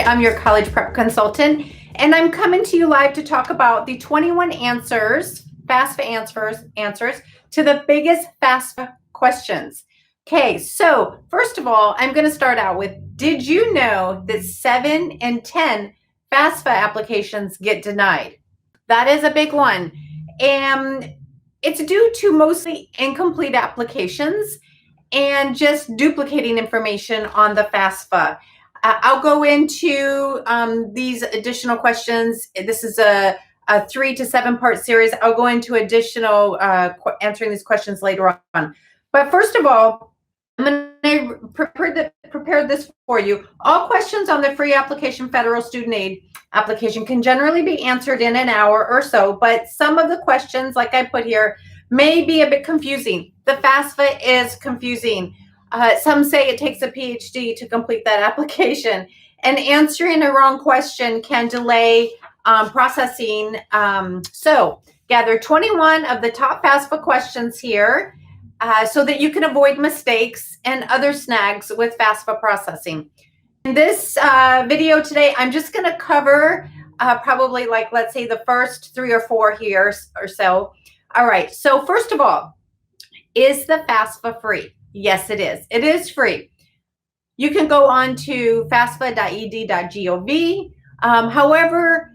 I'm your college prep consultant, and I'm coming to you live to talk about the 21 answers, FAFSA answers to the biggest FAFSA questions. Okay, so first of all, I'm going to start out with, did you know that 7 in 10 FAFSA applications get denied? That is a big one. And it's due to mostly incomplete applications and just duplicating information on the FAFSA. I'll go into these additional questions. This is a 3 to 7 part series. I'll go into additional answering these questions later on. But first of all, I'm going to prepare this for you. All questions on the free application federal student aid application can generally be answered in an hour or so, but some of the questions, like I put here, may be a bit confusing. The FAFSA is confusing. Some say it takes a PhD to complete that application, and answering a wrong question can delay processing. So gather 21 of the top FAFSA questions here so that you can avoid mistakes and other snags with FAFSA processing. In this video today, I'm just going to cover probably like, let's say, the first 3 or 4 here or so. All right, so first of all, is the FAFSA free? Yes, it is. It is free. You can go on to fafsa.ed.gov. However,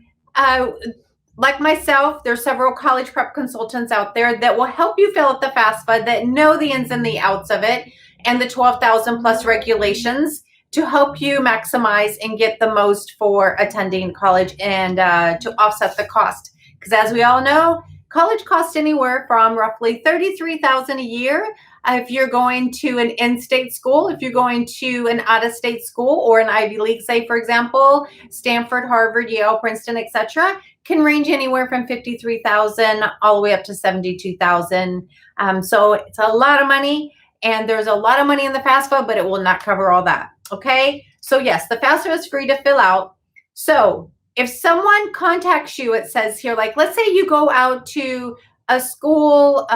like myself, there's several college prep consultants out there that will help you fill out the FAFSA, that know the ins and the outs of it and the 12,000 plus regulations to help you maximize and get the most for attending college and to offset the cost. Because as we all know, college costs anywhere from roughly $33,000 a year if you're going to an in-state school, if you're going to an out-of-state school or an Ivy League, say, for example, Stanford, Harvard, Yale, Princeton, etc., can range anywhere from $53,000 all the way up to $72,000. So it's a lot of money, and there's a lot of money in the FAFSA, but it will not cover all that. Okay, so yes, the FAFSA is free to fill out. So if someone contacts you, it says here, like, let's say you go out to a school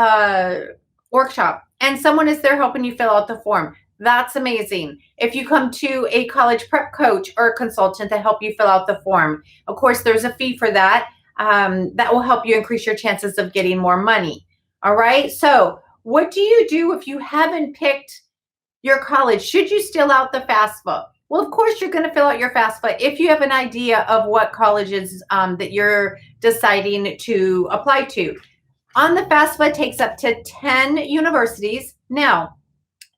workshop and someone is there helping you fill out the form. That's amazing. If you come to a college prep coach or a consultant to help you fill out the form, of course, there's a fee for that. That will help you increase your chances of getting more money. All right. So what do you do if you haven't picked your college? Should you still out the FAFSA? Well, of course, you're going to fill out your FAFSA if you have an idea of what colleges that you're deciding to apply to. On the FAFSA, it takes up to 10 universities. Now,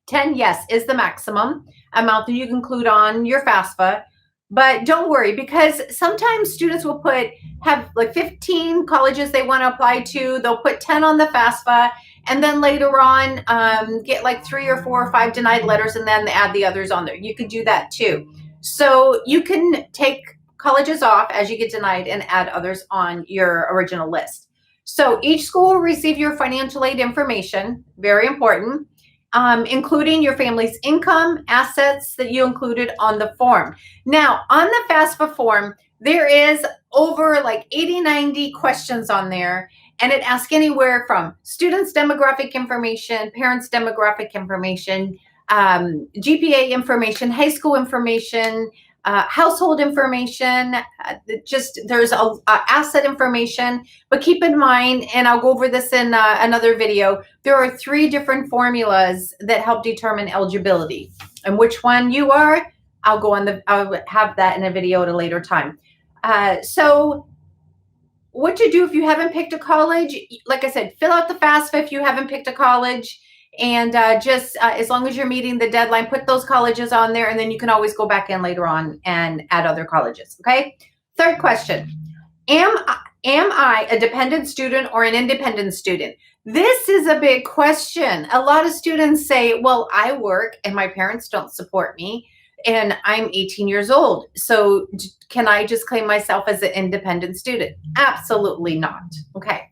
10, yes, is the maximum amount that you can include on your FAFSA. But don't worry, because sometimes students will have like 15 colleges they want to apply to. They'll put 10 on the FAFSA, and then later on get like 3 or 4 or 5 denied letters, and then add the others on there. You could do that too. So you can take colleges off as you get denied and add others on your original list. So each school will receive your financial aid information, very important, including your family's income, assets that you included on the form. Now, on the FAFSA form, there is over like 80, 90 questions on there, and it asks anywhere from students' demographic information, parents' demographic information, GPA information, high school information, household information, there's asset information. But keep in mind, and I'll go over this in another video, there are 3 different formulas that help determine eligibility. And which one you are, I'll have that in a video at a later time. So what to do if you haven't picked a college? Like I said, fill out the FAFSA if you haven't picked a college. And as long as you're meeting the deadline, put those colleges on there, and then you can always go back in later on and add other colleges. Okay. Third question: Am I a dependent student or an independent student? This is a big question. A lot of students say, "Well, I work and my parents don't support me, and I'm 18 years old. So can I just claim myself as an independent student?" Absolutely not. Okay.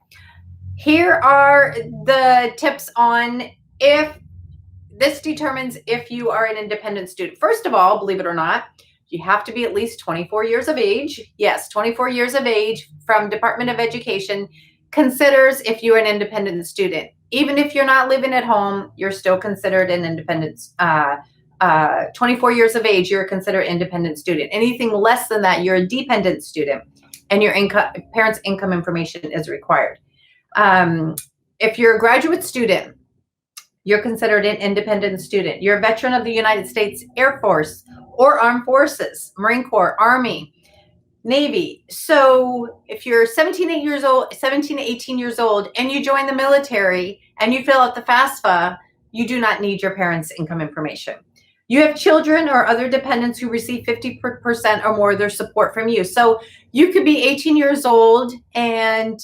Here are the tips on if this determines if you are an independent student. First of all, believe it or not, you have to be at least 24 years of age. Yes, 24 years of age from Department of Education considers if you're an independent student. Even if you're not living at home, you're still considered an independent 24 years of age, you're considered independent student. Anything less than that, you're a dependent student, and your parents' income information is required. If you're a graduate student, you're considered an independent student. You're a veteran of the United States Air Force or Armed Forces, Marine Corps, Army, Navy. So if you're 17 to 18 years old, and you join the military and you fill out the FAFSA, you do not need your parents' income information. You have children or other dependents who receive 50% or more of their support from you. So you could be 18 years old, and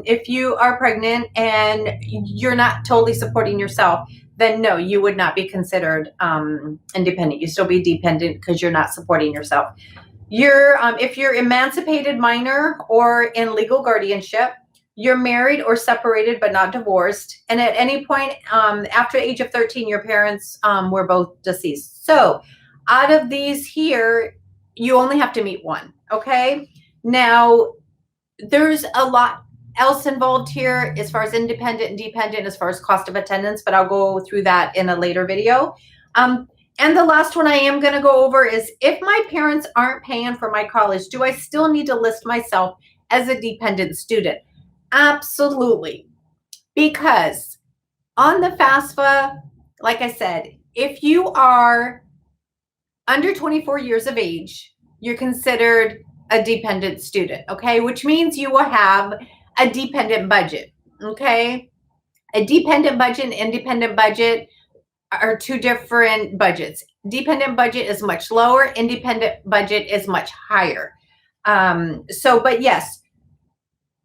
if you are pregnant and you're not totally supporting yourself, then no, you would not be considered independent. You still be dependent because you're not supporting yourself. If you're emancipated minor or in legal guardianship, you're married or separated but not divorced, and at any point after the age of 13, your parents were both deceased. So out of these here, you only have to meet one, okay? Now, there's a lot else involved here as far as independent and dependent, as far as cost of attendance, but I'll go through that in a later video. And the last one I am going to go over is, if my parents aren't paying for my college, do I still need to list myself as a dependent student? Absolutely. Because on the FAFSA, like I said, if you are under 24 years of age, you're considered a dependent student, okay? Which means you will have a dependent budget, okay? A dependent budget and independent budget are two different budgets. Dependent budget is much lower, independent budget is much higher. But yes,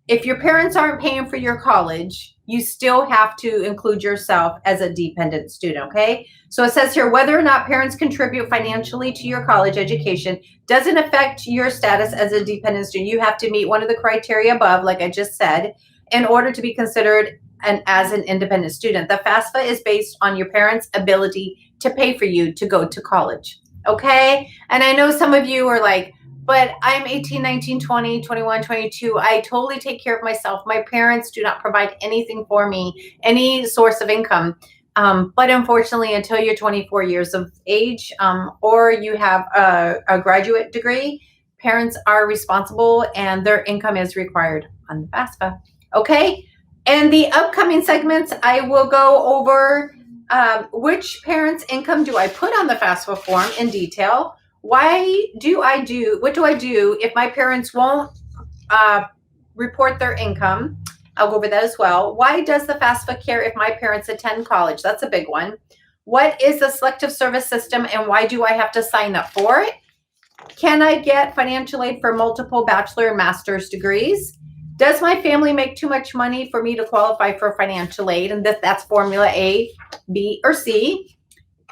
if your parents aren't paying for your college, you still have to include yourself as a dependent student, okay? So it says here, whether or not parents contribute financially to your college education doesn't affect your status as a dependent student. You have to meet one of the criteria above, like I just said, in order to be considered as an independent student. The FAFSA is based on your parents' ability to pay for you to go to college, okay? And I know some of you are like, but I'm 18, 19, 20, 21, 22. I totally take care of myself. My parents do not provide anything for me, any source of income. But unfortunately, until you're 24 years of age or you have a graduate degree, parents are responsible and their income is required on the FAFSA. Okay? And the upcoming segments, I will go over which parents' income do I put on the FAFSA form in detail. What do I do if my parents won't report their income? I'll go over that as well. Why does the FAFSA care if my parents attend college? That's a big one. What is the selective service system and why do I have to sign up for it? Can I get financial aid for multiple bachelor and master's degrees? Does my family make too much money for me to qualify for financial aid? And that's formula A, B, or C.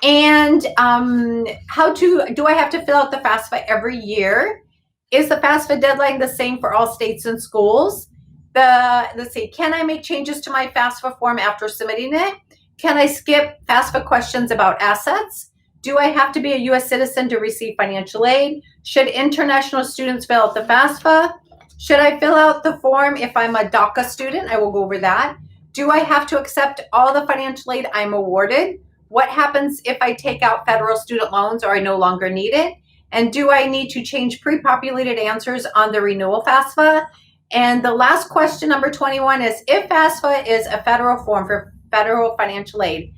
And do I have to fill out the FAFSA every year? Is the FAFSA deadline the same for all states and schools? Let's see, can I make changes to my FAFSA form after submitting it? Can I skip FAFSA questions about assets? Do I have to be a U.S. citizen to receive financial aid? Should international students fill out the FAFSA? Should I fill out the form if I'm a DACA student? I will go over that. Do I have to accept all the financial aid I'm awarded? What happens if I take out federal student loans or I no longer need it? And do I need to change pre-populated answers on the renewal FAFSA? And the last question, number 21, is if FAFSA is a federal form for federal financial aid,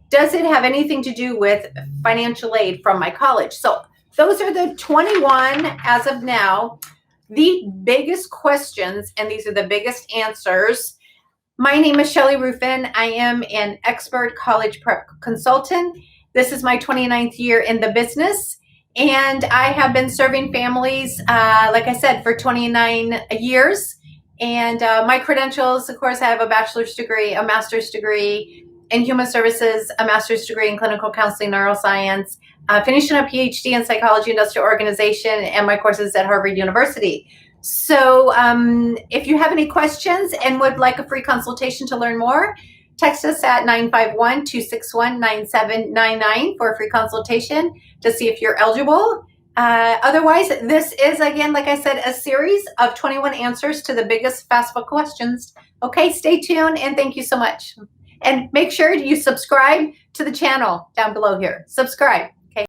does it have anything to do with financial aid from my college? So those are the 21 as of now. The biggest questions, and these are the biggest answers. My name is Shelly Rufin. I am an expert college prep consultant. This is my 29th year in the business, and I have been serving families, like I said, for 29 years. And my credentials, of course, I have a bachelor's degree, a master's degree in human services, a master's degree in clinical counseling, neuroscience, finishing a PhD in psychology, industrial organization, and my courses at Harvard University. So if you have any questions and would like a free consultation to learn more, text us at 951-261-9799 for a free consultation to see if you're eligible. Otherwise, this is, again, like I said, a series of 21 answers to the biggest FAFSA questions. Okay, stay tuned, and thank you so much. And make sure you subscribe to the channel down below here. Subscribe, okay?